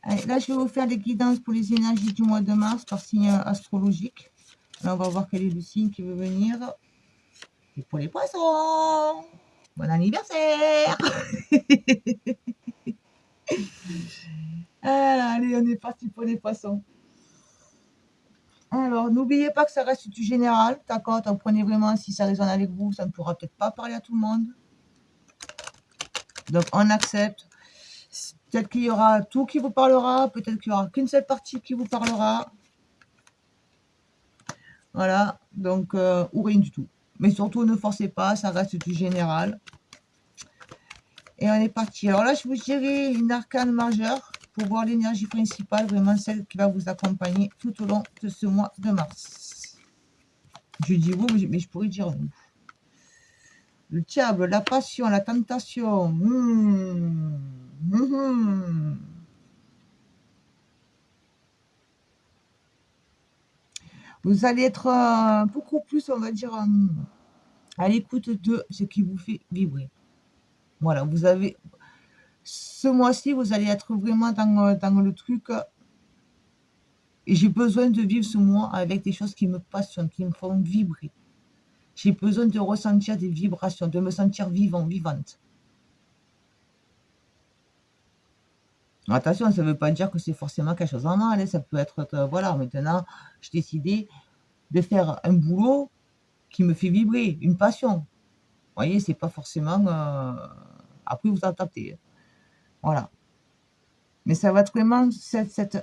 Allez, là, je vais vous faire des guidances pour les énergies du mois de mars par signe astrologique. Là, on va voir quel est le signe qui veut venir. Et pour les poissons, bon anniversaire. Alors, allez, on est parti pour les poissons. Alors, n'oubliez pas que ça reste du général, d'accord? Donc, prenez vraiment, si ça résonne avec vous, ça ne pourra peut-être pas parler à tout le monde. Donc, on accepte. Peut-être qu'il y aura tout qui vous parlera, peut-être qu'il n'y aura qu'une seule partie qui vous parlera. Voilà, donc, ou rien du tout. Mais surtout, ne forcez pas, ça reste du général. Et on est parti. Alors là, je vous dirai une arcane majeure pour voir l'énergie principale, vraiment celle qui va vous accompagner tout au long de ce mois de mars. Je dis vous, mais je pourrais dire nous. Le diable, la passion, la tentation. Vous allez être beaucoup plus, on va dire, à l'écoute de ce qui vous fait vibrer. Voilà, vous avez... Ce mois-ci, vous allez être vraiment dans le truc. Et j'ai besoin de vivre ce mois avec des choses qui me passionnent, qui me font vibrer. J'ai besoin de ressentir des vibrations, de me sentir vivant, vivante. Attention, ça ne veut pas dire que c'est forcément quelque chose en mal. Hein. Ça peut être, voilà, maintenant, j'ai décidé de faire un boulot qui me fait vibrer, une passion. Vous voyez, c'est pas forcément... Après, vous adaptez. Hein. Voilà. Mais ça va être vraiment cette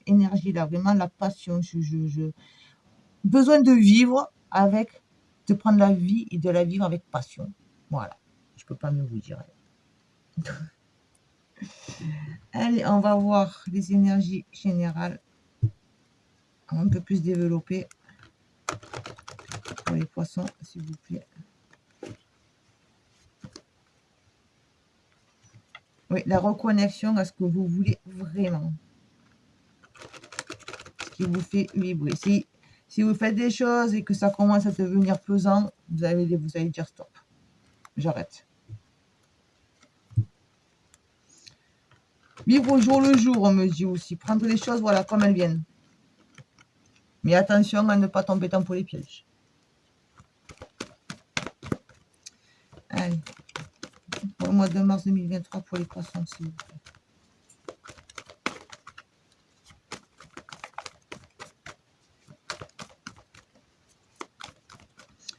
énergie-là, vraiment la passion. Besoin de vivre avec, de prendre la vie et de la vivre avec passion. Voilà. Je ne peux pas mieux vous dire. Allez, on va voir les énergies générales un peu plus développées pour les poissons, s'il vous plaît. Oui, la reconnexion à ce que vous voulez vraiment. Ce qui vous fait vibrer. Si vous faites des choses et que ça commence à devenir pesant, vous allez dire stop. J'arrête. Vivre au jour le jour, on me dit aussi. Prendre les choses, voilà, comme elles viennent. Mais attention à ne pas tomber dans les pièges. Allez. Pour le mois de mars 2023, pour les poissons, s'il vous plaît.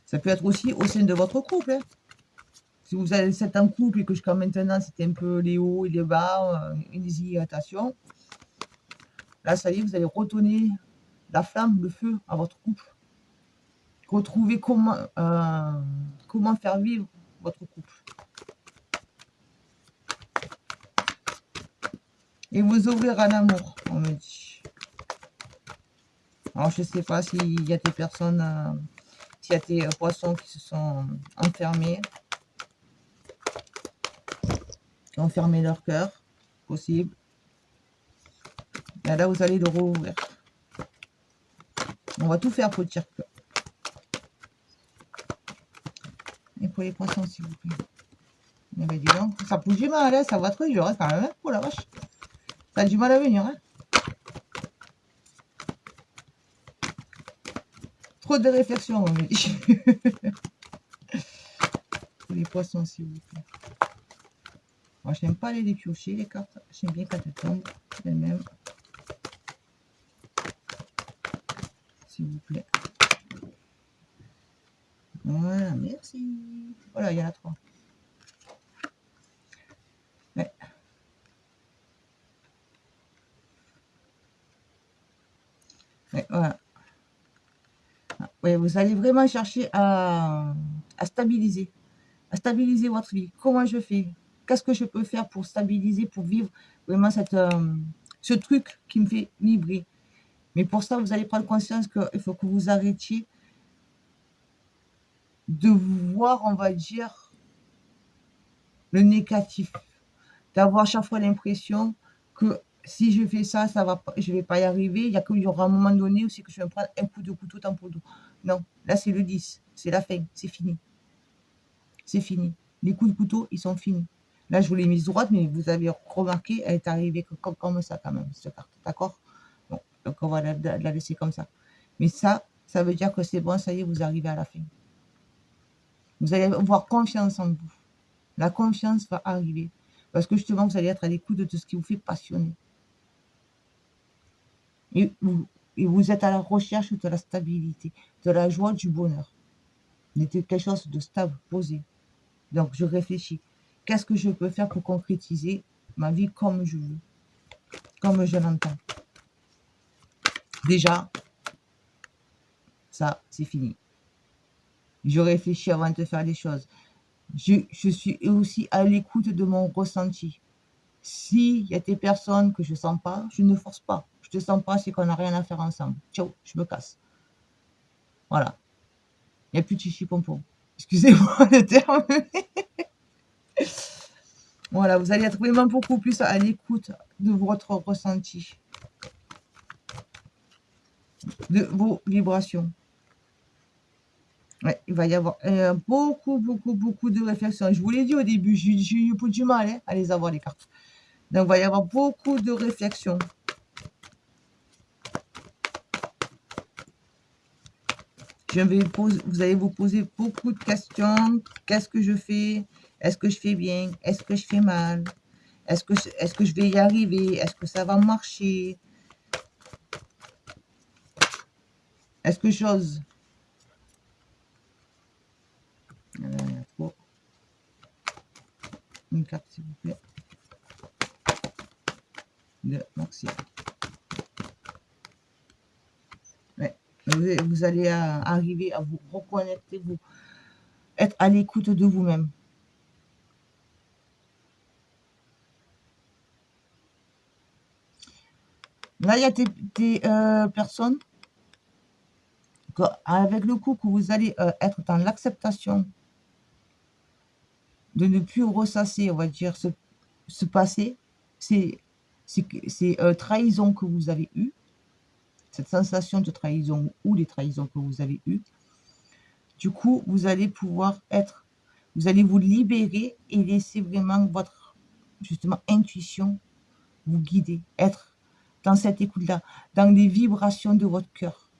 Ça peut être aussi au sein de votre couple. Hein. Si vous êtes en couple et que jusqu'à maintenant, c'était un peu les hauts et les bas, une déshydratation, là, ça y est, vous allez redonner la flamme, le feu à votre couple. Retrouver comment faire vivre votre couple. Et vous ouvrir à l'amour, on me dit. Alors, je ne sais pas s'il y a des personnes, s'il y a des poissons qui se sont enfermés, qui ont fermé leur cœur, possible. Et là, vous allez le rouvrir. On va tout faire pour dire que. Et pour les poissons, s'il vous plaît. Eh bien, dis donc, ça pousse du mal, hein, ça va très dur, hein, quand même. Oh la vache. Ça a du mal à venir, hein. Trop de réflexion, on me dit. Pour les poissons, s'il vous plaît. Moi, je n'aime pas les piocher, les cartes. J'aime bien quand elles tombent elles-mêmes. S'il vous plaît. Voilà, merci. Voilà, il y en a 3. Ouais. Ouais, voilà. Ouais, vous allez vraiment chercher à stabiliser. À stabiliser votre vie. Comment je fais? Qu'est-ce que je peux faire pour stabiliser, pour vivre vraiment ce truc qui me fait vibrer? Mais pour ça, vous allez prendre conscience qu'il faut que vous arrêtiez de voir, on va dire, le négatif. D'avoir chaque fois l'impression que si je fais ça, je ne vais pas y arriver. Il y aura un moment donné aussi que je vais me prendre un coup de couteau dans le dos. Non, là c'est le 10. C'est la fin. C'est fini. C'est fini. Les coups de couteau, ils sont finis. Là, je vous l'ai mise droite, mais vous avez remarqué, elle est arrivée comme ça quand même, cette carte. D'accord? Bon, donc on va la laisser comme ça. Mais ça veut dire que c'est bon, ça y est, vous arrivez à la fin. Vous allez avoir confiance en vous. La confiance va arriver. Parce que justement, vous allez être à l'écoute de ce qui vous fait passionner. Et vous êtes à la recherche de la stabilité, de la joie, du bonheur. De quelque chose de stable, posé. Donc, je réfléchis. Qu'est-ce que je peux faire pour concrétiser ma vie comme je veux, comme je l'entends? Déjà, ça, c'est fini. Je réfléchis avant de faire les choses. Je suis aussi à l'écoute de mon ressenti. S'il y a des personnes que je ne sens pas, je ne force pas. Je ne te sens pas, c'est qu'on n'a rien à faire ensemble. Ciao, je me casse. Voilà. Il n'y a plus de chichi pompon. Excusez-moi le terme. Voilà, vous allez être vraiment beaucoup plus à l'écoute de votre ressenti, de vos vibrations. Ouais, il va y avoir beaucoup de réflexions. Je vous l'ai dit au début, j'ai eu du mal à les avoir, les cartes. Donc, il va y avoir beaucoup de réflexions. Vous allez vous poser beaucoup de questions. Qu'est-ce que je fais? Est-ce que je fais bien? Est-ce que je fais mal? Est-ce que je vais y arriver? Est-ce que ça va marcher? Est-ce que j'ose? Une carte, s'il vous plaît. Merci. Ouais. Vous allez arriver à vous reconnecter, vous être à l'écoute de vous-même. Là, il y a des personnes avec le coup que vous allez être dans l'acceptation de ne plus ressasser, on va dire, ce passé, c'est trahison que vous avez eue, cette sensation de trahison ou les trahisons que vous avez eues. Du coup, vous allez pouvoir vous allez vous libérer et laisser vraiment votre, justement, intuition vous guider, être dans cette écoute-là, dans les vibrations de votre cœur.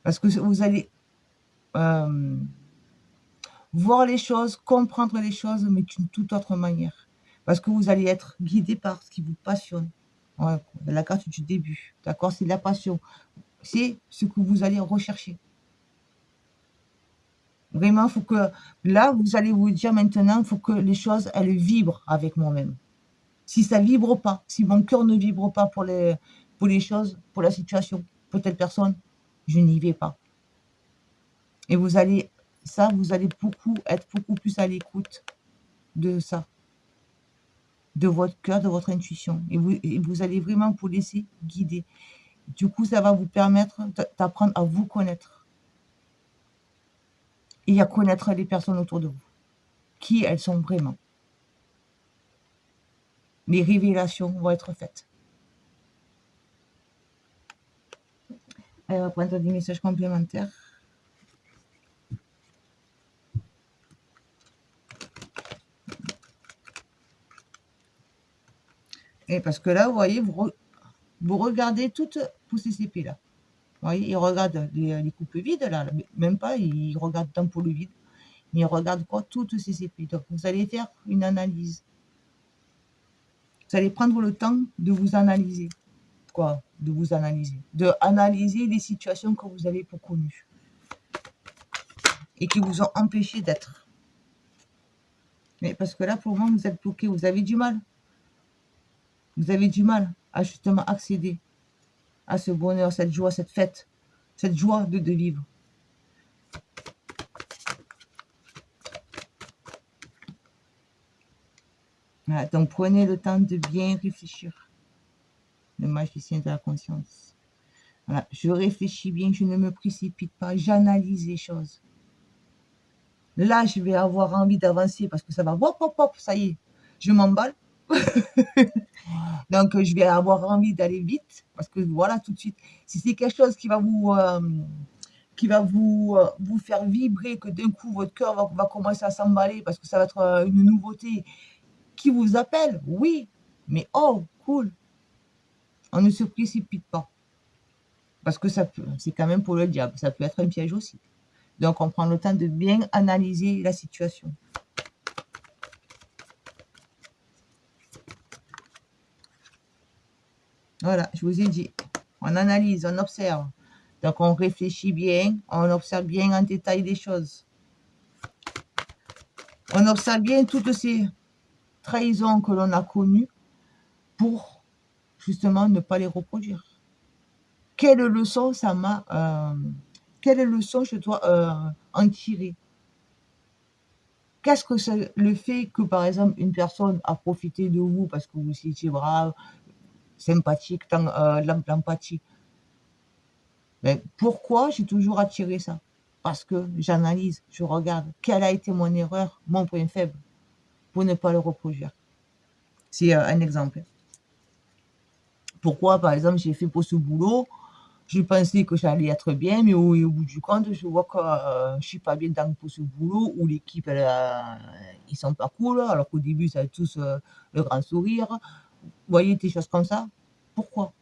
Parce que vous allez voir les choses, comprendre les choses, mais d'une toute autre manière. Parce que vous allez être guidé par ce qui vous passionne. Ouais, la carte du début, d'accord? C'est la passion. C'est ce que vous allez rechercher. Vraiment, il faut que, là, vous allez vous dire maintenant, il faut que les choses, elles vibrent avec moi-même. Si ça vibre pas, si mon cœur ne vibre pas pour les choses, pour la situation, pour telle personne, je n'y vais pas. Et vous allez être beaucoup plus à l'écoute de ça, de votre cœur, de votre intuition. Et vous allez vraiment vous laisser guider. Du coup, ça va vous permettre d'apprendre à vous connaître et à connaître les personnes autour de vous, qui elles sont vraiment. Les révélations vont être faites. Elle va prendre des messages complémentaires. Et parce que là, vous voyez, vous regardez toutes ces CP-là. Vous voyez, ils regardent les coupes vides, là, même pas, ils regardent l'ampoule vide, mais ils regardent quoi? Toutes ces CP. Donc, vous allez faire une analyse. Vous allez prendre le temps de vous analyser. Quoi? De vous analyser. De analyser les situations que vous avez connues et qui vous ont empêché d'être. Mais parce que là, pour le moment, vous êtes bloqué, vous avez du mal. Vous avez du mal à justement accéder à ce bonheur, cette joie, cette fête, cette joie de vivre. Voilà, donc prenez le temps de bien réfléchir. Le magicien de la conscience. Voilà, je réfléchis bien, je ne me précipite pas, j'analyse les choses. Là, je vais avoir envie d'avancer parce que ça va, hop, hop, hop, ça y est, je m'emballe. Donc, je vais avoir envie d'aller vite parce que voilà, tout de suite, si c'est quelque chose qui va qui va vous faire vibrer, que d'un coup, votre cœur va commencer à s'emballer parce que ça va être une nouveauté qui vous appelle, oui, mais oh, cool, on ne se précipite pas. Parce que c'est quand même pour le diable, ça peut être un piège aussi. Donc, on prend le temps de bien analyser la situation. Voilà, je vous ai dit, on analyse, on observe. Donc, on réfléchit bien, on observe bien en détail les choses. On observe bien toutes ces trahisons que l'on a connues pour, justement, ne pas les reproduire. Quelle leçon ça m'a... quelle leçon je dois en tirer? Qu'est-ce que c'est le fait que, par exemple, une personne a profité de vous parce que vous étiez brave, sympathique, l'empathie? Mais pourquoi j'ai toujours attiré ça? Parce que j'analyse, je regarde quelle a été mon erreur, mon point faible, pour ne pas le reproduire. C'est un exemple. Pourquoi, par exemple, j'ai fait pour ce boulot? Je pensais que j'allais être bien, mais au bout du compte, je vois que je suis pas bien pour ce boulot, où l'équipe, ils sont pas cool, alors qu'au début, ça a tous le grand sourire. Vous voyez, des choses comme ça. Pourquoi?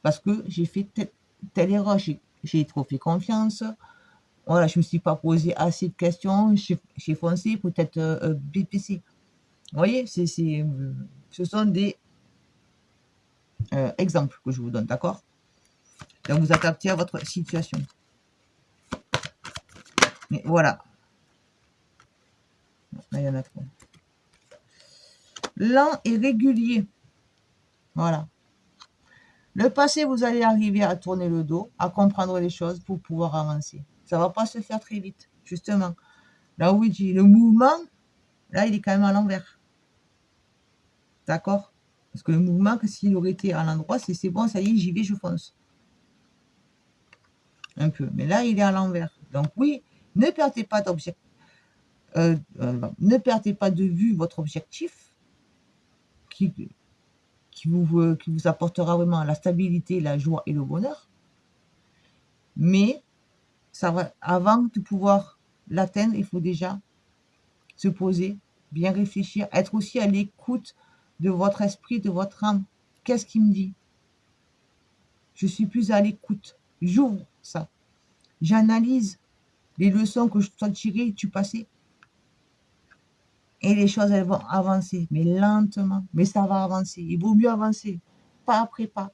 Parce que j'ai fait telle erreur, j'ai trop fait confiance. Voilà, je me suis pas posé assez de questions, j'ai foncé, peut-être BPC. Vous voyez, ce sont des exemples que je vous donne, d'accord? Donc, vous adaptez à votre situation. Mais voilà. Là, il y en a trop. Lent et régulier. Voilà. Le passé, vous allez arriver à tourner le dos, à comprendre les choses pour pouvoir avancer. Ça ne va pas se faire très vite, justement. Là où il dit le mouvement, là, il est quand même à l'envers. D'accord? Parce que le mouvement, s'il aurait été à l'endroit, c'est bon, ça y est, j'y vais, je fonce. Un peu. Mais là, il est à l'envers. Donc oui, ne perdez pas d'objectif. Ne perdez pas de vue votre objectif qui vous apportera vraiment la stabilité, la joie et le bonheur. Mais ça va, avant de pouvoir l'atteindre, il faut déjà se poser, bien réfléchir, être aussi à l'écoute de votre esprit, de votre âme. Qu'est-ce qui me dit? Je suis plus à l'écoute. J'ouvre ça. J'analyse les leçons que je dois tirer du passé. Et les choses, elles vont avancer, mais lentement. Mais ça va avancer. Il vaut mieux avancer, pas après pas,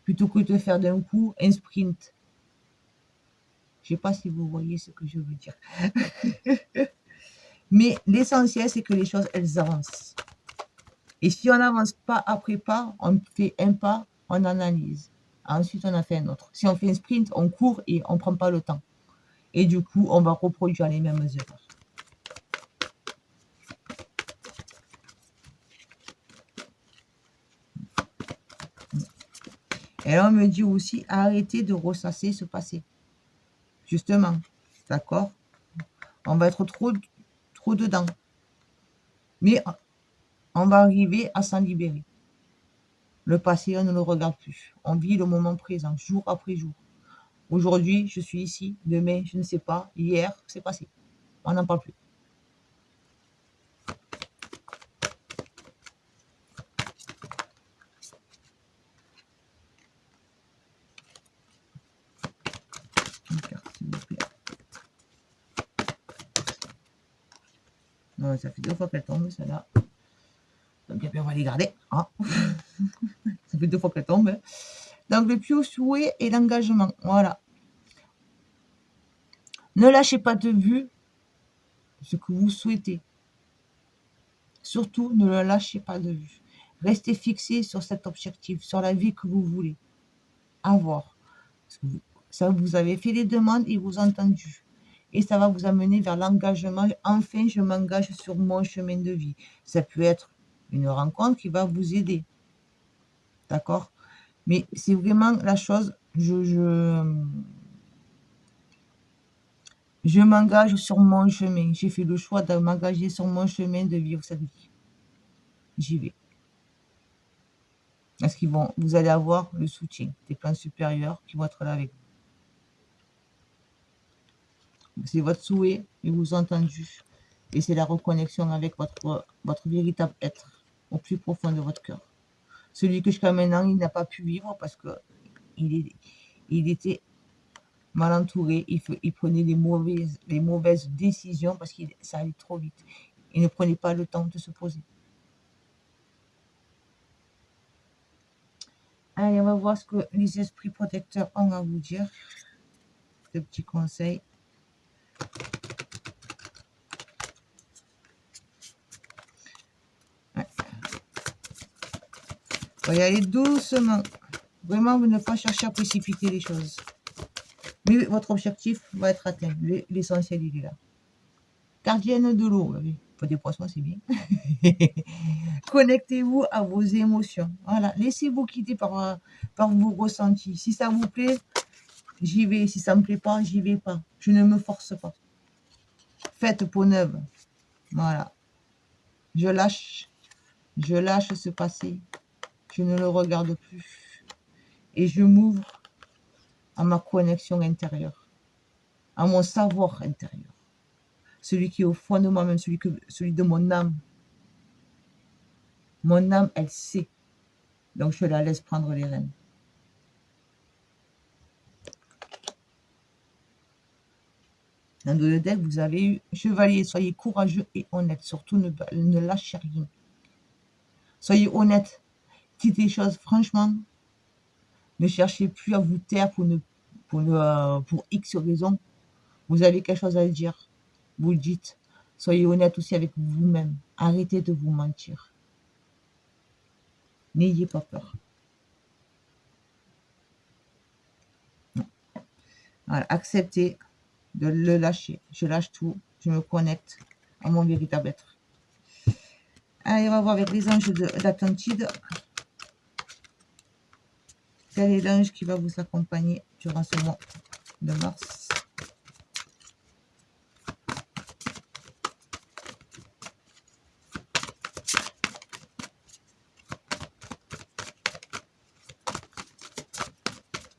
plutôt que de faire d'un coup un sprint. Je ne sais pas si vous voyez ce que je veux dire. Mais l'essentiel, c'est que les choses, elles avancent. Et si on n'avance pas après pas, on fait un pas, on analyse. Ensuite, on a fait un autre. Si on fait un sprint, on court et on ne prend pas le temps. Et du coup, on va reproduire les mêmes erreurs. Et là, on me dit aussi, arrêtez de ressasser ce passé. Justement, d'accord? On va être trop dedans. Mais on va arriver à s'en libérer. Le passé, on ne le regarde plus. On vit le moment présent, jour après jour. Aujourd'hui, je suis ici. Demain, je ne sais pas. Hier, c'est passé. On n'en parle plus. Non, ça fait 2 fois qu'elle tombe, celle-là. Donc, on va les garder. Ah. Ça fait 2 fois qu'elle tombe. Donc, le plus haut souhait et l'engagement. Voilà. Ne lâchez pas de vue ce que vous souhaitez. Surtout, ne le lâchez pas de vue. Restez fixé sur cet objectif, sur la vie que vous voulez avoir. Ça, vous avez fait les demandes et vous entendu. Et ça va vous amener vers l'engagement. Enfin, je m'engage sur mon chemin de vie. Ça peut être une rencontre qui va vous aider. D'accord? Mais c'est vraiment la chose, je m'engage sur mon chemin. J'ai fait le choix de m'engager sur mon chemin de vivre cette vie. J'y vais. Parce vous allez avoir le soutien des plans supérieurs qui vont être là avec vous. C'est votre souhait et vous entendu. Et c'est la reconnexion avec votre véritable être au plus profond de votre cœur. Celui que jusqu'à maintenant, il n'a pas pu vivre parce que il était mal entouré, il prenait les mauvaises décisions parce que ça allait trop vite. Il ne prenait pas le temps de se poser. Allez, on va voir ce que les esprits protecteurs ont à vous dire. Des petits conseils. Ouais. On va y aller doucement. Vraiment, vous ne pas chercher à précipiter les choses. Mais votre objectif va être atteint. L'essentiel, il est là. Gardienne de l'eau, pour des poissons, c'est bien. Connectez-vous à vos émotions. Voilà, laissez-vous quitter par vos ressentis. Si ça vous plaît, j'y vais. Si ça ne me plaît pas, j'y vais pas. Je ne me force pas. Faites peau neuve. Voilà. Je lâche ce passé. Je ne le regarde plus. Et je m'ouvre à ma connexion intérieure, à mon savoir intérieur. Celui qui est au fond de moi-même, celui de mon âme. Mon âme, elle sait. Donc, je la laisse prendre les rênes. Dans le deck, vous avez eu chevalier. Soyez courageux et honnête. Surtout, ne lâchez rien. Soyez honnête. Dites les choses franchement. Ne cherchez plus à vous taire pour X raison. Vous avez quelque chose à dire. Vous le dites. Soyez honnête aussi avec vous-même. Arrêtez de vous mentir. N'ayez pas peur. Voilà, acceptez de le lâcher. Je lâche tout. Je me connecte à mon véritable être. Allez, on va voir avec les anges d'Atlantide. Quel est l'ange qui va vous accompagner durant ce mois de mars?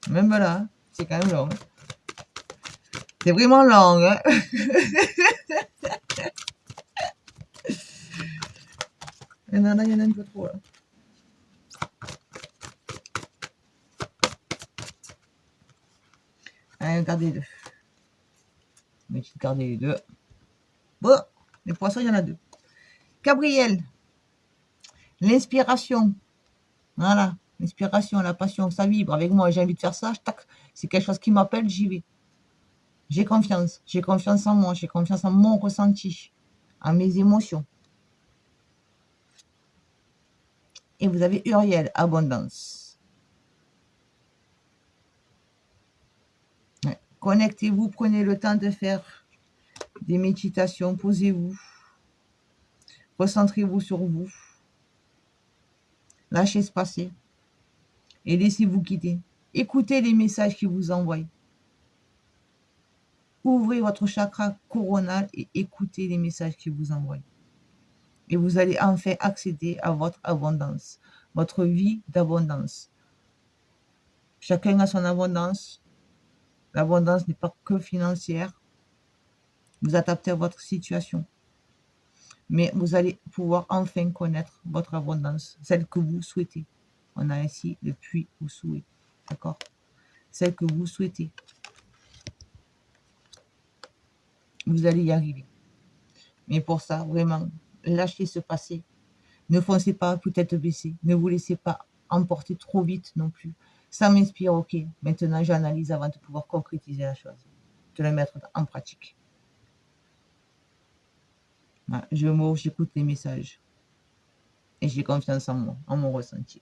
Même là, c'est quand même long. C'est vraiment long. Hein. Il y en a un peu trop là. Allez, regardez les deux. Mais je vais garder les deux. Bon, les poissons, il y en a deux. Gabriel, l'inspiration. Voilà, l'inspiration, la passion, ça vibre avec moi. J'ai envie de faire ça, tac. C'est quelque chose qui m'appelle, j'y vais. J'ai confiance en moi, j'ai confiance en mon ressenti, en mes émotions. Et vous avez Uriel, abondance. Ouais. Connectez-vous, prenez le temps de faire des méditations, posez-vous, recentrez-vous sur vous, lâchez ce passé et laissez-vous guider. Écoutez les messages qui vous envoient. Ouvrez votre chakra coronal et écoutez les messages qui vous envoient. Et vous allez enfin accéder à votre abondance, votre vie d'abondance. Chacun a son abondance. L'abondance n'est pas que financière. Vous adaptez à votre situation. Mais vous allez pouvoir enfin connaître votre abondance, celle que vous souhaitez. On a ici le puits au souhait. D'accord? Celle que vous souhaitez. Vous allez y arriver. Mais pour ça, vraiment, lâchez ce passé. Ne foncez pas tête baissée. Ne vous laissez pas emporter trop vite non plus. Ça m'inspire, ok. Maintenant, j'analyse avant de pouvoir concrétiser la chose. De la mettre en pratique. Voilà, je m'ouvre, j'écoute les messages. Et j'ai confiance en moi, en mon ressenti.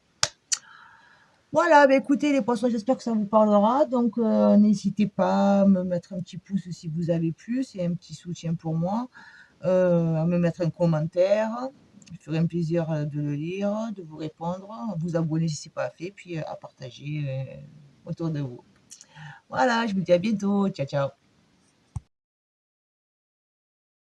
Voilà, bah écoutez les poissons, j'espère que ça vous parlera. Donc, n'hésitez pas à me mettre un petit pouce si vous avez plu. C'est un petit soutien pour moi. À me mettre un commentaire. Je ferai un plaisir de le lire, de vous répondre, à vous abonner si ce n'est pas fait, puis à partager autour de vous. Voilà, je vous dis à bientôt. Ciao, ciao.